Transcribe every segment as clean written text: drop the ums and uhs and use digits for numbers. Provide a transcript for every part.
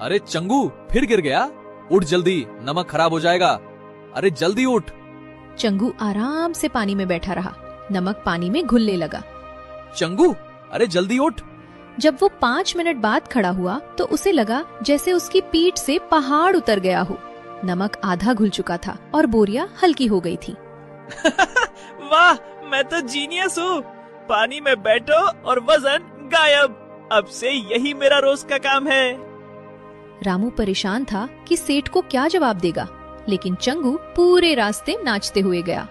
अरे चंगू, फिर गिर गया? उठ जल्दी, नमक खराब हो जाएगा। अरे जल्दी उठ। चंगू आराम से पानी में बैठा रहा। नमक पानी में घुलने लगा। चंगू, अरे जल्दी उठ। जब वो 5 मिनट बाद खड़ा हुआ तो उसे लगा जैसे उसकी पीठ से पहाड़ उतर गया हो। नमक आधा घुल चुका था और बोरियां हल्की हो गई थी। वाह, मैं तो जीनियस हूँ। पानी में बैठो और वजन गायब। अब से यही मेरा रोज का काम है। रामू परेशान था कि सेठ को क्या जवाब देगा, लेकिन चंगू पूरे रास्ते नाचते हुए गया।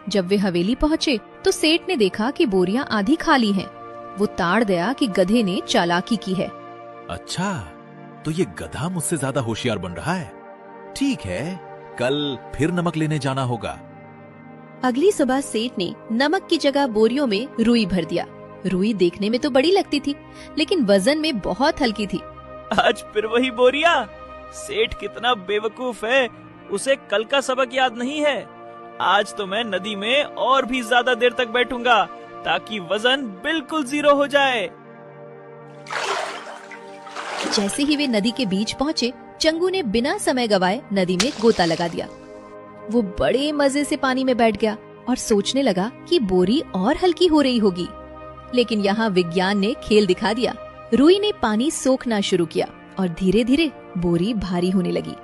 जब वे हवेली पहुँचे तो सेठ ने देखा कि बोरियां आधी खाली हैं। वो ताड़ गया कि गधे ने चालाकी की है। अच्छा, तो ये गधा मुझसे ज्यादा होशियार बन रहा है। ठीक है, कल फिर नमक लेने जाना होगा। अगली सुबह सेठ ने नमक की जगह बोरियों में रुई भर दिया। रुई देखने में तो बड़ी लगती थी, लेकिन वजन में बहुत हल्की थी। आज फिर वही बोरिया। सेठ कितना बेवकूफ है, उसे कल का सबक याद नहीं है। आज तो मैं नदी में और भी ज्यादा देर तक बैठूंगा ताकि वजन बिल्कुल 0 हो जाए। जैसे ही वे नदी के बीच पहुँचे, चंगू ने बिना समय गवाए नदी में गोता लगा दिया। वो बड़े मजे से पानी में बैठ गया और सोचने लगा कि बोरी और हल्की हो रही होगी। लेकिन यहाँ विज्ञान ने खेल दिखा दिया। रुई ने पानी सोखना शुरू किया और धीरे धीरे बोरी भारी होने लगी।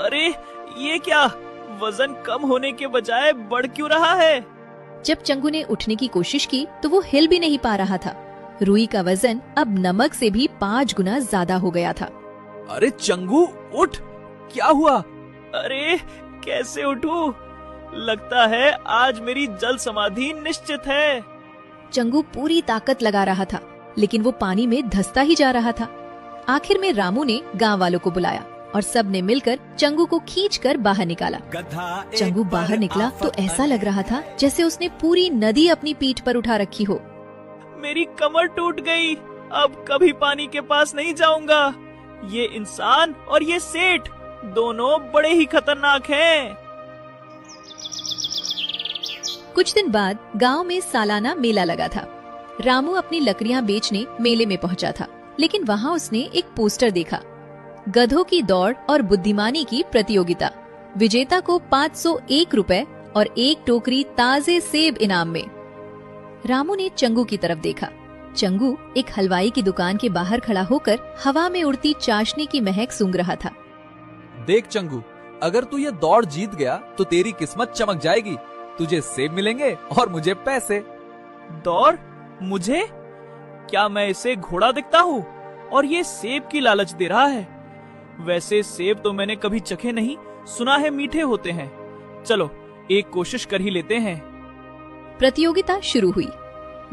अरे ये क्या, वजन कम होने के बजाय बढ़ क्यों रहा है? जब चंगू ने उठने की कोशिश की तो वो हिल भी नहीं पा रहा था। रुई का वजन अब नमक से भी 5 गुना ज्यादा हो गया था। अरे चंगू, उठ, क्या हुआ? अरे कैसे उठूं? लगता है आज मेरी जल समाधि निश्चित है। चंगू पूरी ताकत लगा रहा था, लेकिन वो पानी में धंसता ही जा रहा था। आखिर में रामू ने गांव वालों को बुलाया और सब ने मिलकर चंगू को खींचकर बाहर निकाला। चंगू बाहर निकला तो ऐसा लग रहा था जैसे उसने पूरी नदी अपनी पीठ पर उठा रखी हो। मेरी कमर टूट गई, अब कभी पानी के पास नहीं जाऊंगा। ये इंसान और ये सेठ दोनों बड़े ही खतरनाक हैं। कुछ दिन बाद गांव में सालाना मेला लगा था। रामू अपनी लकड़ियां बेचने मेले में पहुंचा था, लेकिन वहां उसने एक पोस्टर देखा। गधों की दौड़ और बुद्धिमानी की प्रतियोगिता। विजेता को 501 रुपए और 1 टोकरी ताजे सेब इनाम में। रामू ने चंगू की तरफ देखा। चंगू एक हलवाई की दुकान के बाहर खड़ा होकर हवा में उड़ती चाशनी की महक सूंघ रहा था। देख चंगू, अगर तू ये दौड़ जीत गया तो तेरी किस्मत चमक जाएगी। तुझे सेब मिलेंगे और मुझे पैसे। दौड़? मुझे? क्या मैं इसे घोड़ा दिखता हूँ और ये सेब की लालच दे रहा है? वैसे सेब तो मैंने कभी चखे नहीं, सुना है मीठे होते हैं। चलो एक कोशिश कर ही लेते हैं। प्रतियोगिता शुरू हुई।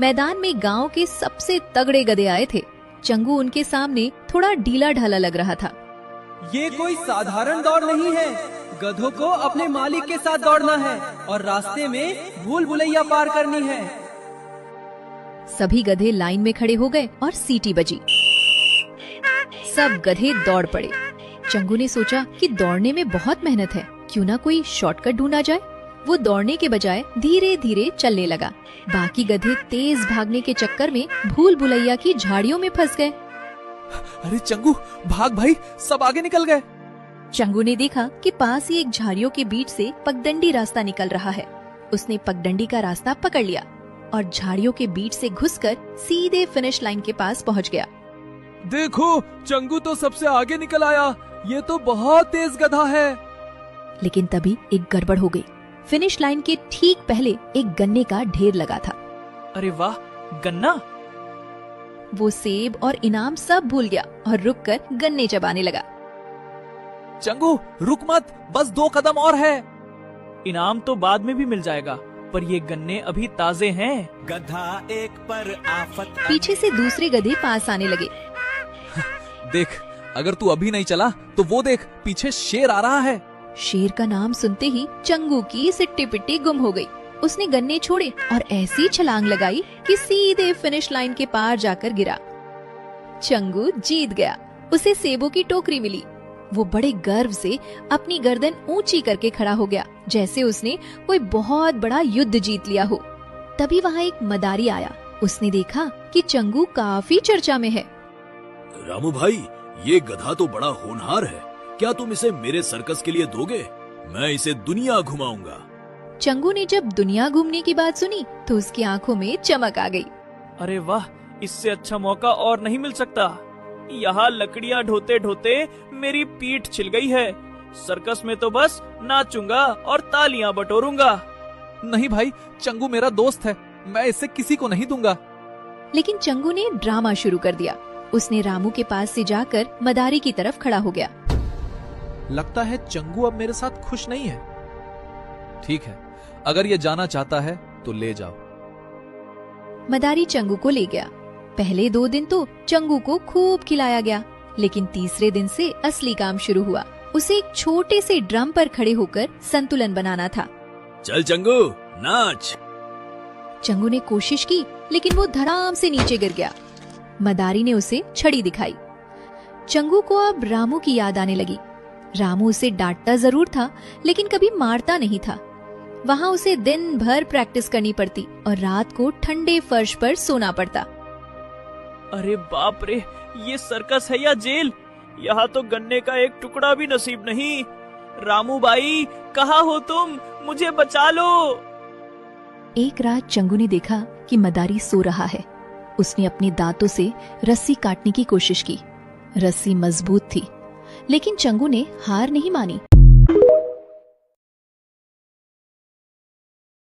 मैदान में गांव के सबसे तगड़े गधे आए थे। चंगू उनके सामने थोड़ा ढीला ढाला लग रहा था। ये कोई साधारण दौड़ नहीं है। गधों को अपने मालिक के साथ दौड़ना है और रास्ते में भूल भुलैया पार करनी है। सभी गधे लाइन में खड़े हो गए और सीटी बजी। सब गधे दौड़ पड़े। चंगू ने सोचा कि दौड़ने में बहुत मेहनत है, क्यों ना कोई शॉर्टकट ढूंढा जाए। वो दौड़ने के बजाय धीरे धीरे चलने लगा। बाकी गधे तेज भागने के चक्कर में भूल भुलैया की झाड़ियों में फंस गए। अरे चंगू, भाग भाई, सब आगे निकल गए। चंगू ने देखा कि पास ही एक झाड़ियों के बीच से पगडंडी रास्ता निकल रहा है। उसने पगडंडी का रास्ता पकड़ लिया और झाड़ियों के बीच से घुसकर सीधे फिनिश लाइन के पास पहुंच गया। देखो, चंगू तो सबसे आगे निकल आया। ये तो बहुत तेज गधा है। लेकिन तभी एक गड़बड़ हो गई। फिनिश लाइन के ठीक पहले एक गन्ने का ढेर लगा था। अरे वाह, गन्ना! वो सेब और इनाम सब भूल गया और रुककर गन्ने चबाने लगा। चंगू रुक मत, बस 2 कदम और है। इनाम तो बाद में भी मिल जाएगा, पर ये गन्ने अभी ताजे हैं। गधा एक पर आफत। पीछे से दूसरे गधे पास आने लगे। देख, अगर तू अभी नहीं चला तो वो देख, पीछे शेर आ रहा है। शेर का नाम सुनते ही चंगू की सिट्टी पिट्टी गुम हो गई। उसने गन्ने छोड़े और ऐसी छलांग लगाई कि सीधे फिनिश लाइन के पार जाकर गिरा। चंगू जीत गया। उसे सेबों की टोकरी मिली। वो बड़े गर्व से अपनी गर्दन ऊंची करके खड़ा हो गया, जैसे उसने कोई बहुत बड़ा युद्ध जीत लिया हो। तभी वहाँ एक मदारी आया। उसने देखा कि चंगू काफी चर्चा में है। रामू भाई, ये गधा तो बड़ा होनहार है, क्या तुम इसे मेरे सर्कस के लिए दोगे? मैं इसे दुनिया घुमाऊंगा। चंगू ने जब दुनिया घूमने की बात सुनी तो उसकी आंखों में चमक आ गई। अरे वाह, इससे अच्छा मौका और नहीं मिल सकता। यहाँ लकड़ियाँ ढोते ढोते मेरी पीठ छिल गई है। सर्कस में तो बस नाचूंगा और तालियां बटोरूंगा। नहीं भाई, चंगू मेरा दोस्त है, मैं इसे किसी को नहीं दूंगा। लेकिन चंगू ने ड्रामा शुरू कर दिया। उसने रामू के पास से जाकर मदारी की तरफ खड़ा हो गया। लगता है चंगू अब मेरे साथ खुश नहीं है। ठीक है, अगर ये जाना चाहता है तो ले जाओ। मदारी चंगू को ले गया। पहले 2 दिन तो चंगू को खूब खिलाया गया, लेकिन तीसरे दिन से असली काम शुरू हुआ। उसे एक छोटे से ड्रम पर खड़े होकर संतुलन बनाना था। चल चंगू, नाच। चंगू ने कोशिश की, लेकिन वो धड़ाम से नीचे गिर गया। मदारी ने उसे छड़ी दिखाई। चंगू को अब रामू की याद आने लगी। रामू उसे डांटता जरूर था, लेकिन कभी मारता नहीं था। वहाँ उसे दिन भर प्रैक्टिस करनी पड़ती और रात को ठंडे फर्श पर सोना पड़ता। अरे बाप रे, ये सर्कस है या जेल? यहाँ तो गन्ने का एक टुकड़ा भी नसीब नहीं। रामू भाई, कहाँ हो तुम? मुझे बचा लो। एक रात चंगू ने देखा कि मदारी सो रहा है। उसने अपने दांतों से रस्सी काटने की कोशिश की। रस्सी मजबूत थी, लेकिन चंगू ने हार नहीं मानी।